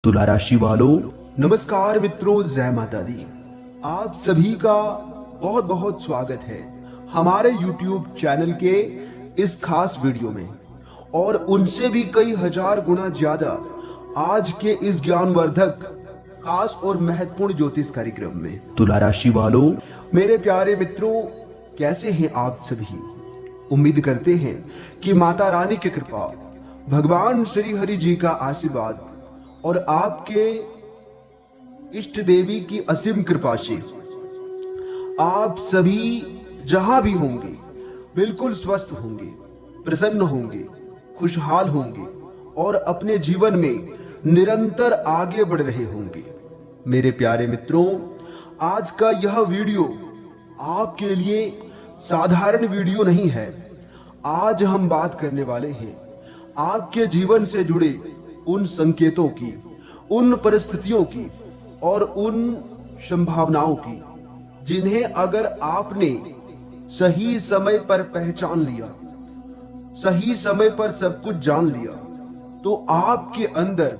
तुला राशि वालों, नमस्कार मित्रों, जय माता दी। आप सभी का बहुत बहुत स्वागत है हमारे YouTube चैनल के इस खास वीडियो में, और उनसे भी कई हजार गुना ज्यादा आज के इस ज्ञानवर्धक खास और महत्वपूर्ण ज्योतिष कार्यक्रम में। तुला राशि वालों, मेरे प्यारे मित्रों, कैसे हैं आप सभी? उम्मीद करते हैं कि माता रानी की कृपा, भगवान श्री हरि जी का आशीर्वाद और आपके इष्ट देवी की असीम कृपा से आप सभी जहां भी होंगे बिल्कुल स्वस्थ होंगे, प्रसन्न होंगे, खुशहाल होंगे और अपने जीवन में निरंतर आगे बढ़ रहे होंगे। मेरे प्यारे मित्रों, आज का यह वीडियो आपके लिए साधारण वीडियो नहीं है। आज हम बात करने वाले हैं आपके जीवन से जुड़े उन संकेतों की, उन परिस्थितियों की और उन संभावनाओं की, जिन्हें अगर आपने सही समय पर पहचान लिया, सही समय पर सब कुछ जान लिया, तो आपके अंदर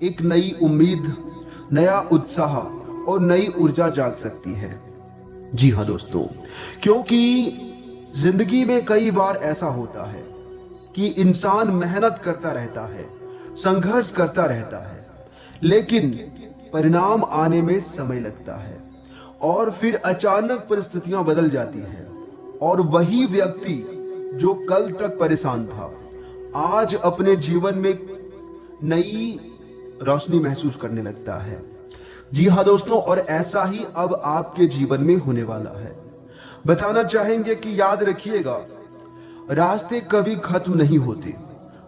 एक नई उम्मीद, नया उत्साह और नई ऊर्जा जाग सकती है। जी हाँ दोस्तों, क्योंकि जिंदगी में कई बार ऐसा होता है कि इंसान मेहनत करता रहता है, संघर्ष करता रहता है, लेकिन परिणाम आने में समय लगता है और फिर अचानक परिस्थितियां बदल जाती हैं और वही व्यक्ति जो कल तक परेशान था, आज अपने जीवन में नई रोशनी महसूस करने लगता है। जी हाँ दोस्तों, और ऐसा ही अब आपके जीवन में होने वाला है। बताना चाहेंगे कि याद रखिएगा, रास्ते कभी खत्म नहीं होते,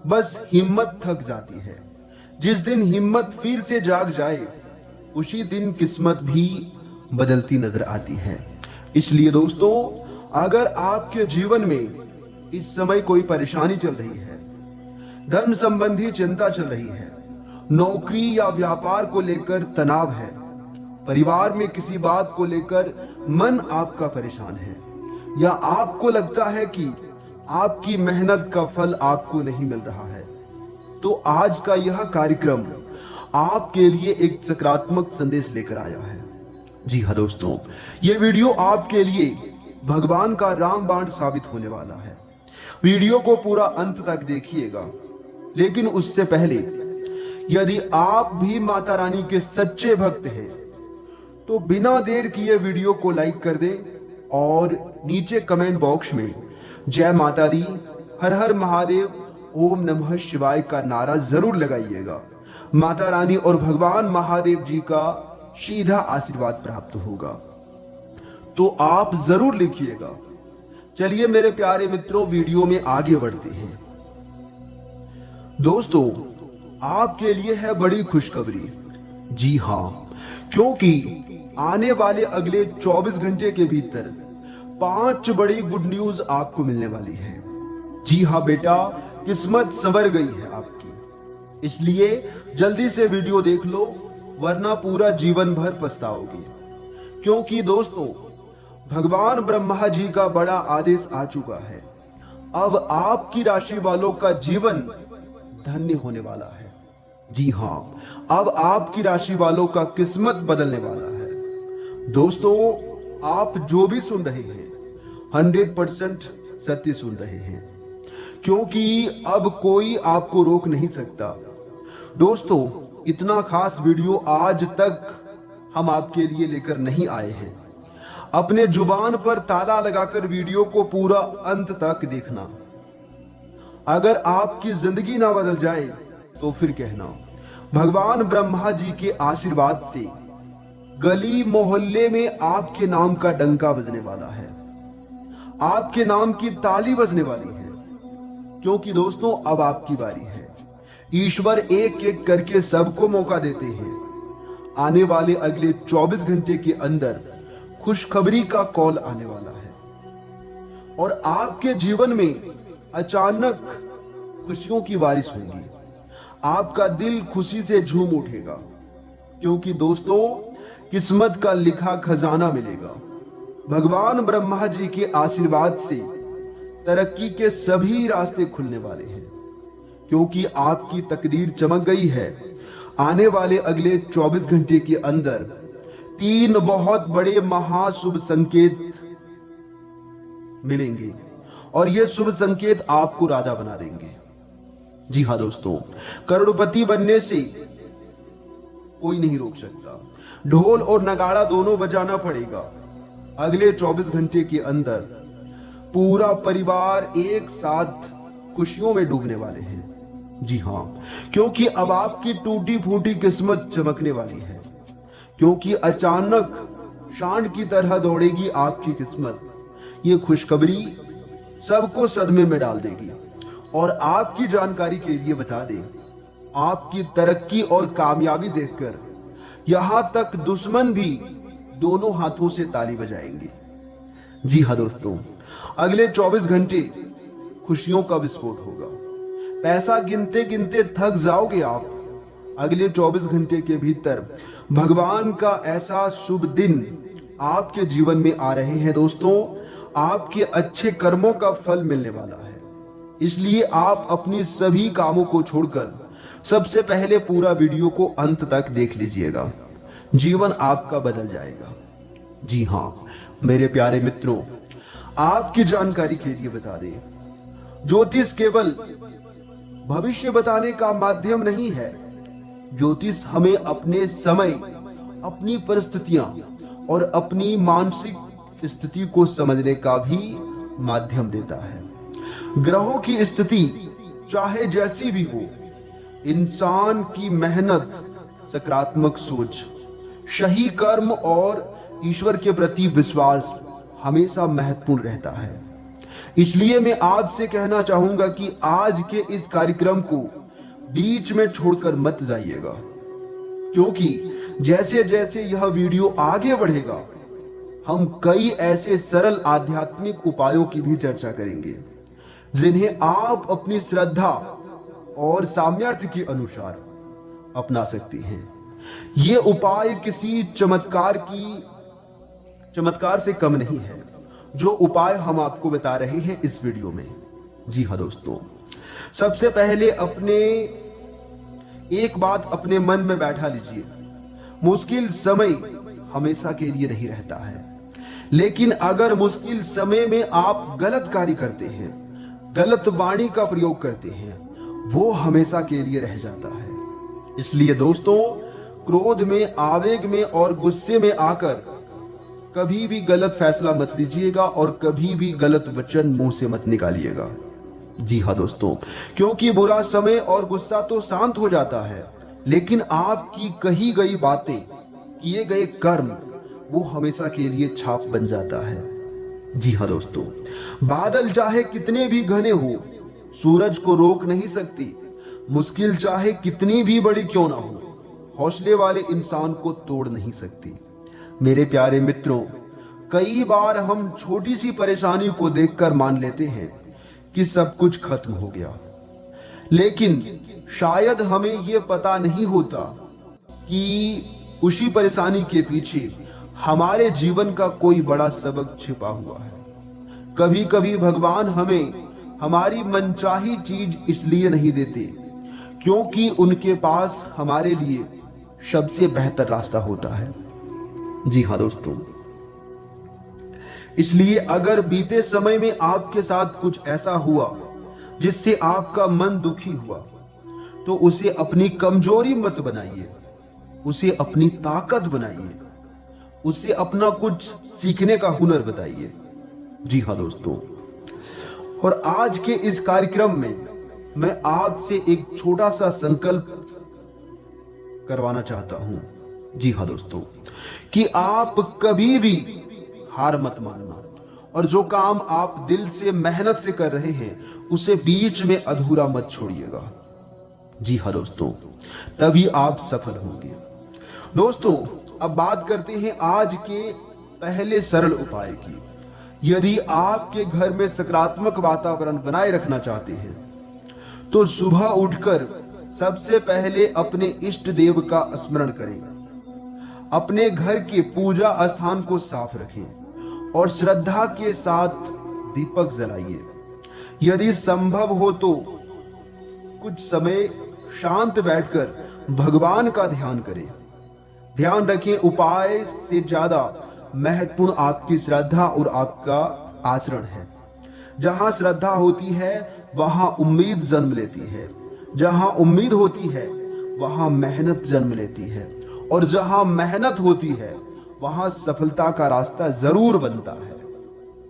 बस हिम्मत थक जाती है। जिस दिन हिम्मत फिर से जाग जाए, उसी दिन किस्मत भी बदलती नजर आती है। इसलिए दोस्तों, अगर आपके जीवन में इस समय कोई परेशानी चल रही है, धन संबंधी चिंता चल रही है, नौकरी या व्यापार को लेकर तनाव है, परिवार में किसी बात को लेकर मन आपका परेशान है, या आपको लगता है कि आपकी मेहनत का फल आपको नहीं मिल रहा है, तो आज का यह कार्यक्रम आपके लिए एक सकारात्मक संदेश लेकर आया है। जी हाँ दोस्तों, यह वीडियो आपके लिए भगवान का रामबाण साबित होने वाला है। वीडियो को पूरा अंत तक देखिएगा, लेकिन उससे पहले यदि आप भी माता रानी के सच्चे भक्त हैं, तो बिना देर किए वीडियो को लाइक कर दें और नीचे कमेंट बॉक्स में जय माता दी, हर हर महादेव, ओम नमः शिवाय का नारा जरूर लगाइएगा। माता रानी और भगवान महादेव जी का सीधा आशीर्वाद प्राप्त होगा, तो आप जरूर लिखिएगा। चलिए मेरे प्यारे मित्रों, वीडियो में आगे बढ़ते हैं। दोस्तों, आपके लिए है बड़ी खुशखबरी। जी हाँ, क्योंकि आने वाले अगले 24 घंटे के भीतर 5 बड़ी गुड न्यूज आपको मिलने वाली है। जी हाँ बेटा, किस्मत संवर गई है आपकी, इसलिए जल्दी से वीडियो देख लो, वरना पूरा जीवन भर पछताओगे। क्योंकि दोस्तों, भगवान ब्रह्मा जी का बड़ा आदेश आ चुका है। अब आपकी राशि वालों का जीवन धन्य होने वाला है। जी हाँ, अब आपकी राशि वालों का किस्मत बदलने वाला है। दोस्तों, आप जो भी सुन रहे हैं 100% सत्य सुन रहे हैं, क्योंकि अब कोई आपको रोक नहीं सकता। दोस्तों, इतना खास वीडियो आज तक हम आपके लिए लेकर नहीं आए हैं। अपने जुबान पर ताला लगाकर वीडियो को पूरा अंत तक देखना। अगर आपकी जिंदगी ना बदल जाए तो फिर कहना। भगवान ब्रह्मा जी के आशीर्वाद से गली मोहल्ले में आपके नाम का डंका बजने वाला है, आपके नाम की ताली बजने वाली है। क्योंकि दोस्तों, अब आपकी बारी है। ईश्वर एक एक करके सबको मौका देते हैं। आने वाले अगले 24 घंटे के अंदर खुशखबरी का कॉल आने वाला है और आपके जीवन में अचानक खुशियों की बारिश होगी। आपका दिल खुशी से झूम उठेगा, क्योंकि दोस्तों, किस्मत का लिखा खजाना मिलेगा। भगवान ब्रह्मा जी के आशीर्वाद से तरक्की के सभी रास्ते खुलने वाले हैं, क्योंकि आपकी तकदीर चमक गई है। आने वाले अगले 24 घंटे के अंदर 3 बहुत बड़े महाशुभ संकेत मिलेंगे और ये शुभ संकेत आपको राजा बना देंगे। जी हाँ दोस्तों, करोड़पति बनने से कोई नहीं रोक सकता। ढोल और नगाड़ा दोनों बजाना पड़ेगा। अगले 24 घंटे के अंदर पूरा परिवार एक साथ खुशियों में डूबने वाले हैं। जी हाँ, क्योंकि अब आपकी टूटी फूटी किस्मत चमकने वाली है, क्योंकि अचानक शांड की तरह दौड़ेगी आपकी किस्मत। ये खुशखबरी सबको सदमे में डाल देगी। और आपकी जानकारी के लिए बता दें, आपकी तरक्की और कामयाबी देखकर यहां तक दुश्मन भी दोनों हाथों से ताली बजाएंगे। जी हाँ दोस्तों, अगले 24 घंटे खुशियों का विस्फोट होगा। पैसा गिनते गिनते थक जाओगे आप। अगले 24 घंटे के भीतर भगवान का ऐसा शुभ दिन आपके जीवन में आ रहे हैं दोस्तों। आपके अच्छे कर्मों का फल मिलने वाला है। इसलिए आप अपनी सभी कामों को छोड़कर सबसे पहले पूरा वीडियो को अंत तक देख लीजिएगा। जीवन आपका बदल जाएगा। जी हाँ मेरे प्यारे मित्रों, आपकी जानकारी के लिए बता दें, ज्योतिष केवल भविष्य बताने का माध्यम नहीं है। ज्योतिष हमें अपने समय, अपनी परिस्थितियां और अपनी मानसिक स्थिति को समझने का भी माध्यम देता है। ग्रहों की स्थिति चाहे जैसी भी हो, इंसान की मेहनत, सकारात्मक सोच, सही कर्म और ईश्वर के प्रति विश्वास हमेशा महत्वपूर्ण रहता है। इसलिए मैं आपसे कहना चाहूंगा कि आज के इस कार्यक्रम को बीच में छोड़कर मत जाइएगा, क्योंकि जैसे जैसे यह वीडियो आगे बढ़ेगा हम कई ऐसे सरल आध्यात्मिक उपायों की भी चर्चा करेंगे, जिन्हें आप अपनी श्रद्धा और सामर्थ्य के अनुसार अपना सकती हैं। ये उपाय किसी चमत्कार से कम नहीं है, जो उपाय हम आपको बता रहे हैं इस वीडियो में। जी हाँ दोस्तों, सबसे पहले एक बात अपने मन में बैठा लीजिए। मुश्किल समय हमेशा के लिए नहीं रहता है, लेकिन अगर मुश्किल समय में आप गलत कार्य करते हैं, गलत वाणी का प्रयोग करते हैं, वो हमेशा के लिए रह जाता है। इसलिए दोस्तों, क्रोध में, आवेग में और गुस्से में आकर कभी भी गलत फैसला मत लीजिएगा और कभी भी गलत वचन मुंह से मत निकालिएगा। जी हाँ दोस्तों, क्योंकि बुरा समय और गुस्सा तो शांत हो जाता है, लेकिन आपकी कही गई बातें, किए गए कर्म, वो हमेशा के लिए छाप बन जाता है। जी हाँ दोस्तों, बादल चाहे कितने भी घने हो, सूरज को रोक नहीं सकती। मुश्किल चाहे कितनी भी बड़ी क्यों ना हो, हौसले वाले इंसान को तोड़ नहीं सकती। मेरे प्यारे मित्रों, कई बार हम छोटी सी परेशानी को देखकर मान लेते हैं कि सब कुछ खत्म हो गया, लेकिन शायद हमें यह पता नहीं होता कि उसी परेशानी के पीछे हमारे जीवन का कोई बड़ा सबक छिपा हुआ है। कभी कभी भगवान हमें हमारी मनचाही चीज इसलिए नहीं देते क्योंकि उनके पास हमारे लिए सबसे बेहतर रास्ता होता है। जी हाँ दोस्तों, इसलिए अगर बीते समय में आपके साथ कुछ ऐसा हुआ जिससे आपका मन दुखी हुआ, तो उसे अपनी कमजोरी मत बनाइए, उसे अपनी ताकत बनाइए, उससे अपना कुछ सीखने का हुनर बताइए। जी हाँ दोस्तों, और आज के इस कार्यक्रम में मैं आपसे एक छोटा सा संकल्प करवाना चाहता हूं। जी हाँ दोस्तों, कि आप कभी भी हार मत मानना और जो काम आप दिल से मेहनत से कर रहे हैं उसे बीच में अधूरा मत छोड़िएगा। जी हाँ दोस्तों, तभी आप सफल होंगे। दोस्तों, अब बात करते हैं आज के पहले सरल उपाय की। यदि आपके घर में सकारात्मक वातावरण बनाए रखना चाहते हैं तो सुबह उठकर सबसे पहले अपने इष्ट देव का स्मरण करें। अपने घर के पूजा स्थान को साफ रखें और श्रद्धा के साथ दीपक जलाइए। यदि संभव हो तो कुछ समय शांत बैठकर भगवान का ध्यान करें। ध्यान रखें, उपाय से ज्यादा महत्वपूर्ण आपकी श्रद्धा और आपका आचरण है। जहां श्रद्धा होती है वहां उम्मीद जन्म लेती है, जहां उम्मीद होती है वहां मेहनत जन्म लेती है, और जहां मेहनत होती है वहां सफलता का रास्ता जरूर बनता है।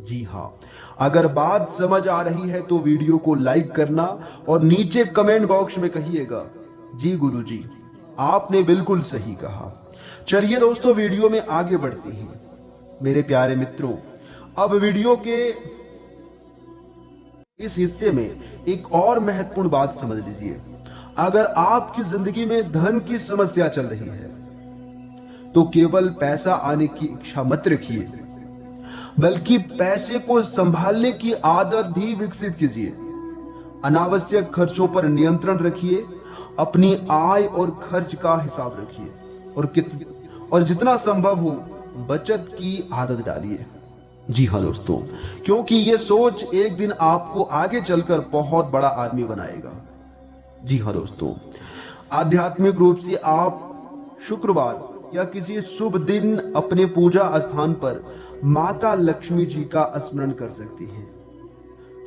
जी हाँ, अगर बात समझ आ रही है तो वीडियो को लाइक करना और नीचे कमेंट बॉक्स में कहिएगा, जी गुरुजी आपने बिल्कुल सही कहा। चलिए दोस्तों, वीडियो में आगे बढ़ते हैं। मेरे प्यारे मित्रों, अब वीडियो के इस हिस्से में एक और महत्वपूर्ण बात समझ लीजिए। अगर आपकी जिंदगी में धन की समस्या चल रही है तो केवल पैसा आने की इच्छा मत रखिए, बल्कि पैसे को संभालने की आदत भी विकसित कीजिए। अनावश्यक खर्चों पर नियंत्रण रखिए, अपनी आय और खर्च का हिसाब रखिए, और जितना संभव हो बचत की आदत डालिए। जी हाँ दोस्तों, क्योंकि ये सोच एक दिन आपको आगे चलकर बहुत बड़ा आदमी बनाएगा। जी हाँ दोस्तों, आध्यात्मिक रूप से आप शुक्रवार या किसी शुभ दिन अपने पूजा स्थान पर माता लक्ष्मी जी का स्मरण कर सकती हैं।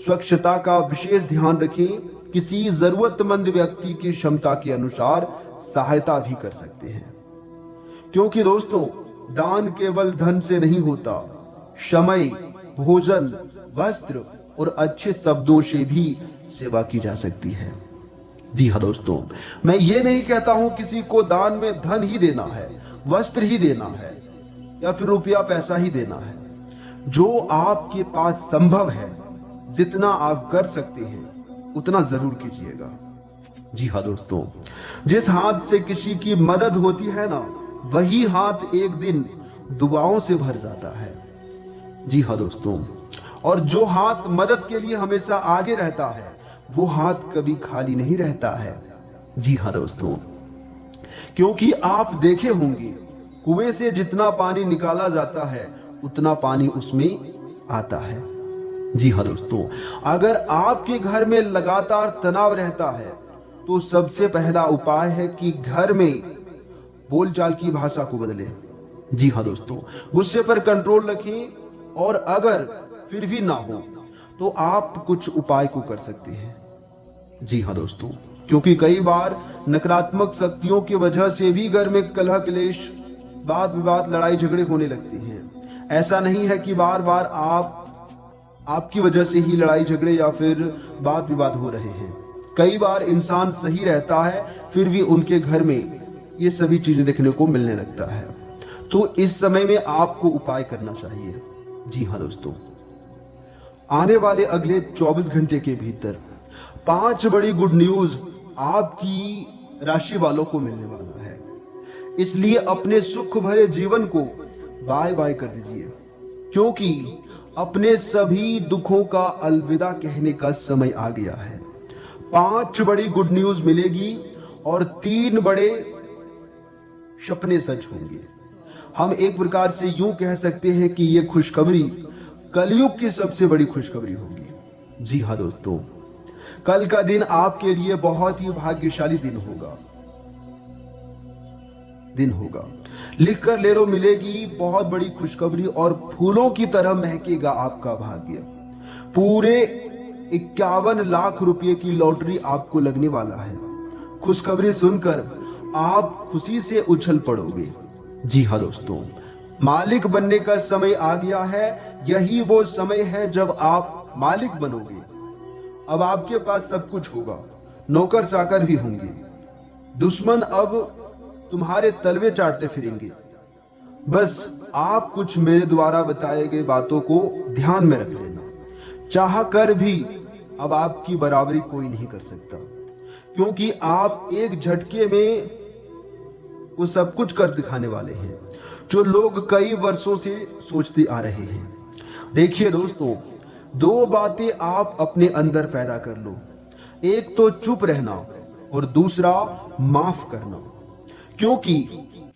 स्वच्छता का विशेष ध्यान रखें, किसी जरूरतमंद व्यक्ति की क्षमता के अनुसार सहायता भी कर सकते हैं। क्योंकि दोस्तों, दान केवल धन से नहीं होता, समय, भोजन, वस्त्र और अच्छे शब्दों से भी सेवा की जा सकती है। जी हाँ दोस्तों, मैं ये नहीं कहता हूं किसी को दान में धन ही देना है, वस्त्र ही देना है, या फिर रुपया पैसा ही देना है। जो आपके पास संभव है, जितना आप कर सकते हैं उतना जरूर कीजिएगा। जी हाँ दोस्तों, जिस हाथ से किसी की मदद होती है ना, वही हाथ एक दिन दुआओं से भर जाता है। जी हाँ दोस्तों, और जो हाथ मदद के लिए हमेशा आगे रहता है वो हाथ कभी खाली नहीं रहता है। जी हाँ दोस्तों, क्योंकि आप देखे होंगे कुएं से जितना पानी निकाला जाता है उतना पानी उसमें आता है। जी हाँ दोस्तों, अगर आपके घर में लगातार तनाव रहता है तो सबसे पहला उपाय है कि घर में बोलचाल की भाषा को बदलें। जी हाँ दोस्तों, गुस्से पर कंट्रोल रखें, और अगर फिर भी ना हो तो आप कुछ उपाय को कर सकते हैं। जी हाँ दोस्तों, क्योंकि कई बार नकारात्मक शक्तियों की वजह से भी घर में कलह क्लेश, वाद विवाद, लड़ाई झगड़े होने लगते हैं। ऐसा नहीं है कि बार बार आपकी वजह से ही लड़ाई झगड़े या फिर वाद विवाद हो रहे हैं। कई बार इंसान सही रहता है फिर भी उनके घर में ये सभी चीजें देखने को मिलने लगता है। तो इस समय में आपको उपाय करना चाहिए। जी हाँ दोस्तों, आने वाले अगले 24 घंटे के भीतर 5 बड़ी गुड न्यूज आपकी राशि वालों को मिलने वाला है। इसलिए अपने सुख भरे जीवन को बाय बाय कर दीजिए, क्योंकि अपने सभी दुखों का अलविदा कहने का समय आ गया है। 5 बड़ी गुड न्यूज मिलेगी और 3 बड़े सपने सच होंगे। हम एक प्रकार से यूं कह सकते हैं कि यह खुशखबरी कलयुग की सबसे बड़ी खुशखबरी होगी। जी हाँ दोस्तों, कल का दिन आपके लिए बहुत ही भाग्यशाली दिन होगा। लिख कर ले लो, मिलेगी बहुत बड़ी खुशखबरी और फूलों की तरह महकेगा आपका भाग्य। पूरे 51 लाख रुपए की लॉटरी आपको लगने वाला है। खुशखबरी सुनकर आप खुशी से उछल पड़ोगे। जी हाँ दोस्तों, मालिक बनने का समय आ गया है। यही वो समय है जब आप मालिक बनोगे। अब आपके पास सब कुछ होगा, नौकर चाकर भी होंगे। दुश्मन अब तुम्हारे तलवे चाटते फिरेंगे। बस आप कुछ मेरे द्वारा बताए गए बातों को ध्यान में रख लेना। चाह कर भी अब आपकी बराबरी कोई नहीं कर सकता, क्योंकि आप एक झटके में वो सब कुछ कर दिखाने वाले हैं जो लोग कई वर्षों से सोचते आ रहे हैं। देखिए दोस्तों, 2 बातें आप अपने अंदर पैदा कर लो। एक तो चुप रहना और दूसरा माफ करना, क्योंकि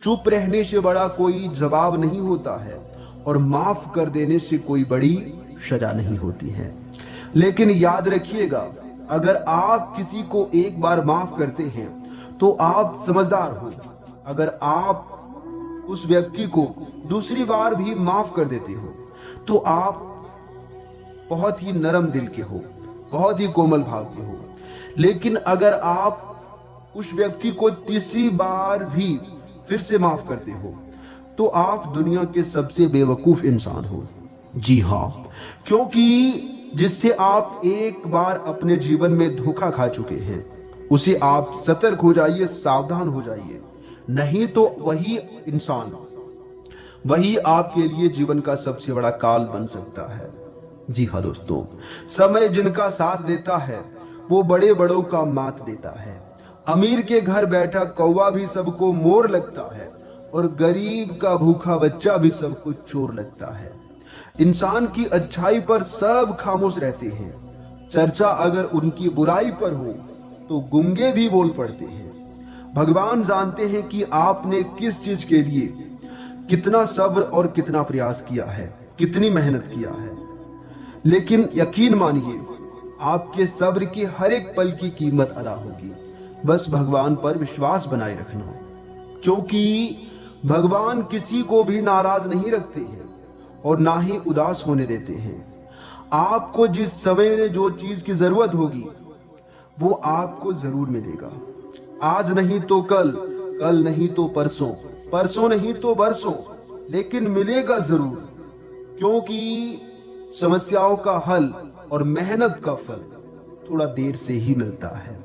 चुप रहने से बड़ा कोई जवाब नहीं होता है और माफ कर देने से कोई बड़ी सजा नहीं होती है। लेकिन याद रखिएगा, अगर आप किसी को एक बार माफ करते हैं तो आप समझदार हो। अगर आप उस व्यक्ति को दूसरी बार भी माफ कर देते हो तो आप बहुत ही नरम दिल के हो, बहुत ही कोमल भाव के हो। लेकिन अगर आप उस व्यक्ति को तीसरी बार भी फिर से माफ करते हो तो आप दुनिया के सबसे बेवकूफ इंसान हो। जी हाँ, क्योंकि जिससे आप एक बार अपने जीवन में धोखा खा चुके हैं उसे आप सतर्क हो जाइए, सावधान हो जाइए, नहीं तो वही इंसान वही आपके लिए जीवन का सबसे बड़ा काल बन सकता है। जी हाँ दोस्तों, समय जिनका साथ देता है वो बड़े बड़ों का मात देता है। अमीर के घर बैठा कौवा भी सबको मोर लगता है और गरीब का भूखा बच्चा भी सबको चोर लगता है। इंसान की अच्छाई पर सब खामोश रहते हैं, चर्चा अगर उनकी बुराई पर हो तो गूंगे भी बोल पड़ते हैं। भगवान जानते हैं कि आपने किस चीज के लिए कितना सब्र और कितना प्रयास किया है, कितनी मेहनत किया है। लेकिन यकीन मानिए आपके सब्र की हर एक पल की कीमत अदा होगी। बस भगवान पर विश्वास बनाए रखना, क्योंकि भगवान किसी को भी नाराज नहीं रखते हैं और ना ही उदास होने देते हैं। आपको जिस समय में जो चीज की जरूरत होगी वो आपको जरूर मिलेगा। आज नहीं तो कल, कल नहीं तो परसों, परसों नहीं तो बरसों, लेकिन मिलेगा जरूर। क्योंकि समस्याओं का हल और मेहनत का फल थोड़ा देर से ही मिलता है।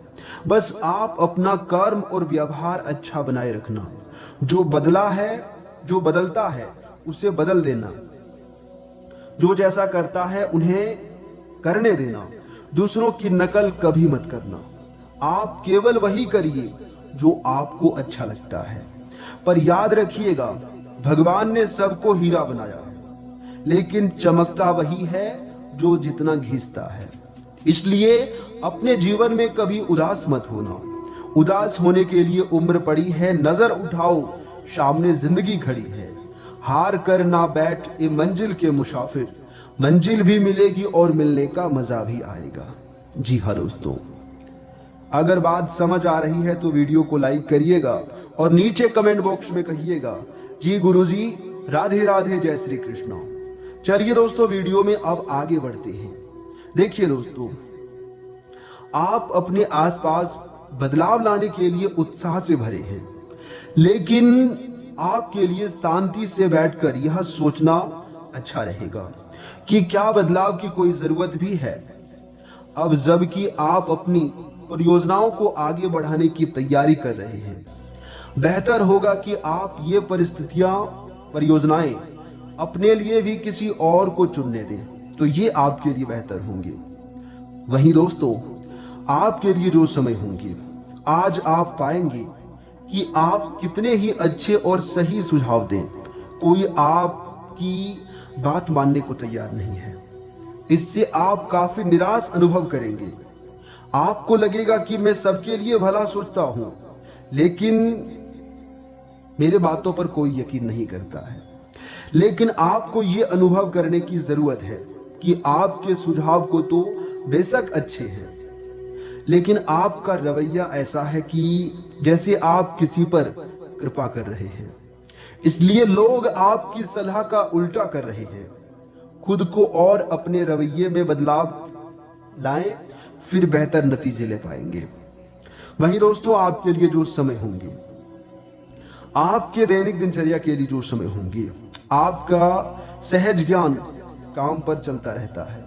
बस आप अपना कर्म और व्यवहार अच्छा बनाए रखना। जो बदला है, जो बदलता है उसे बदल देना। जो जैसा करता है उन्हें करने देना। दूसरों की नकल कभी मत करना। आप केवल वही करिए जो आपको अच्छा लगता है। पर याद रखिएगा, भगवान ने सबको हीरा बनाया है, लेकिन चमकता वही है जो जितना घिसता है। इसलिए अपने जीवन में कभी उदास मत होना। उदास होने के लिए उम्र पड़ी है, नजर उठाओ सामने जिंदगी खड़ी है। हार कर ना बैठ ए मंजिल के मुसाफिर, मंजिल भी मिलेगी और मिलने का मजा भी आएगा। जी हाँ दोस्तों, अगर बात समझ आ रही है तो वीडियो को लाइक करिएगा और नीचे कमेंट बॉक्स में कहिएगा जी गुरुजी राधे राधे, जय श्री कृष्णा। चलिए दोस्तों, वीडियो में अब आगे बढ़ते हैं। देखिए दोस्तों, आप अपने आसपास बदलाव लाने के लिए उत्साह से भरे हैं, लेकिन आपके लिए शांति से बैठकर यह सोचना अच्छा रहेगा कि क्या बदलाव की कोई जरूरत भी है। अब जबकि आप अपनी परियोजनाओं को आगे बढ़ाने की तैयारी कर रहे हैं, बेहतर होगा कि आप ये परियोजनाएं अपने लिए भी किसी और को चुनने दें, तो ये आपके लिए बेहतर होंगे। वहीं दोस्तों, आपके लिए जो समय होंगे, आज आप पाएंगे कि आप कितने ही अच्छे और सही सुझाव दें, कोई आपकी बात मानने को तैयार नहीं है। इससे आप काफी निराश अनुभव करेंगे। आपको लगेगा कि मैं सबके लिए भला सोचता हूं, लेकिन मेरे बातों पर कोई यकीन नहीं करता है। लेकिन आपको ये अनुभव करने की जरूरत है कि आपके सुझाव को तो बेशक अच्छे हैं, लेकिन आपका रवैया ऐसा है कि जैसे आप किसी पर कृपा कर रहे हैं, इसलिए लोग आपकी सलाह का उल्टा कर रहे हैं। खुद को और अपने रवैये में बदलाव लाएं, फिर बेहतर नतीजे ले पाएंगे। वहीं दोस्तों, आपके लिए जो समय होंगे, आपके दैनिक दिनचर्या के लिए जो समय होंगे, आपका सहज ज्ञान काम पर चलता रहता है।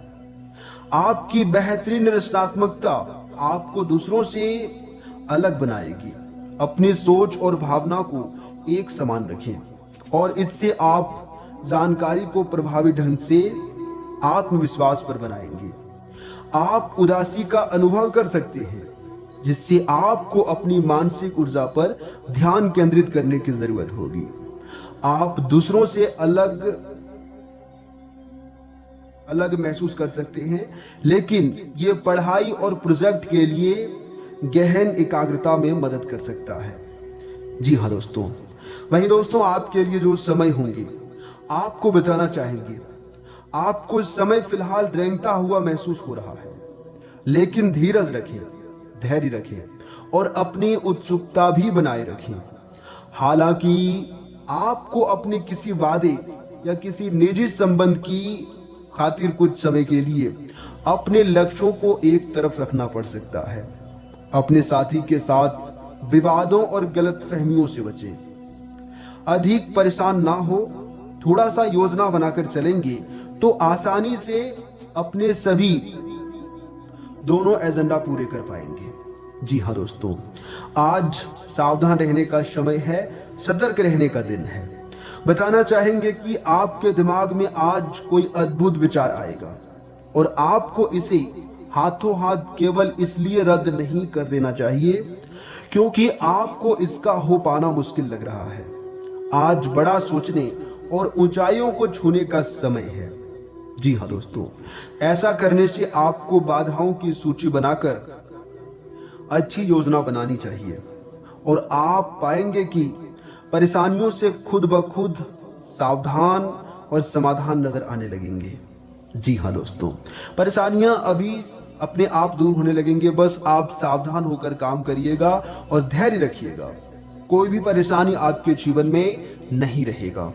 आपकी बेहतरीन रचनात्मकता आपको दूसरों से अलग बनाएगी। अपनी सोच और भावना को एक समान रखें और इससे आप जानकारी को प्रभावी ढंग से आत्मविश्वास पर बनाएंगे। आप उदासी का अनुभव कर सकते हैं, जिससे आपको अपनी मानसिक ऊर्जा पर ध्यान केंद्रित करने की जरूरत होगी। आप दूसरों से अलग महसूस कर सकते हैं, लेकिन ये पढ़ाई और प्रोजेक्ट के लिए गहन एकाग्रता में मदद कर सकता है। जी हाँ दोस्तों, वहीं दोस्तों, आपके लिए जो समय होंगे, आपको बताना चाहेंगे, आपको समय फिलहाल रेंगता हुआ महसूस हो रहा है, लेकिन धीरज रखें, धैर्य रखें और अपनी उत्सुकता भी बनाए रखें। हालांकि आपको अपने किसी वादे या किसी निजी संबंध की खातिर कुछ समय के लिए अपने लक्ष्यों को एक तरफ रखना पड़ सकता है। अपने साथी के साथ विवादों और गलतफहमियों से बचें। अधिक परेशान ना हो, थोड़ा सा योजना बनाकर चलेंगे तो आसानी से अपने सभी दोनों एजेंडा पूरे कर पाएंगे। जी हाँ दोस्तों, आज सावधान रहने का समय है, सतर्क रहने का दिन है। बताना चाहेंगे कि आपके दिमाग में आज कोई अद्भुत विचार आएगा और आपको इसे हाथों हाथ केवल इसलिए रद्द नहीं कर देना चाहिए क्योंकि आपको इसका हो पाना मुश्किल लग रहा है। आज बड़ा सोचने और ऊंचाइयों को छूने का समय है। जी हाँ दोस्तों, ऐसा करने से आपको बाधाओं की सूची बनाकर अच्छी योजना बनानी चाहिए और आप पाएंगे कि परेशानियों से खुद ब खुद सावधान और समाधान नजर आने लगेंगे। जी हाँ दोस्तों, परेशानियां अभी अपने आप दूर होने लगेंगे। बस आप सावधान होकर काम करिएगा और धैर्य रखिएगा। कोई भी परेशानी आपके जीवन में नहीं रहेगा।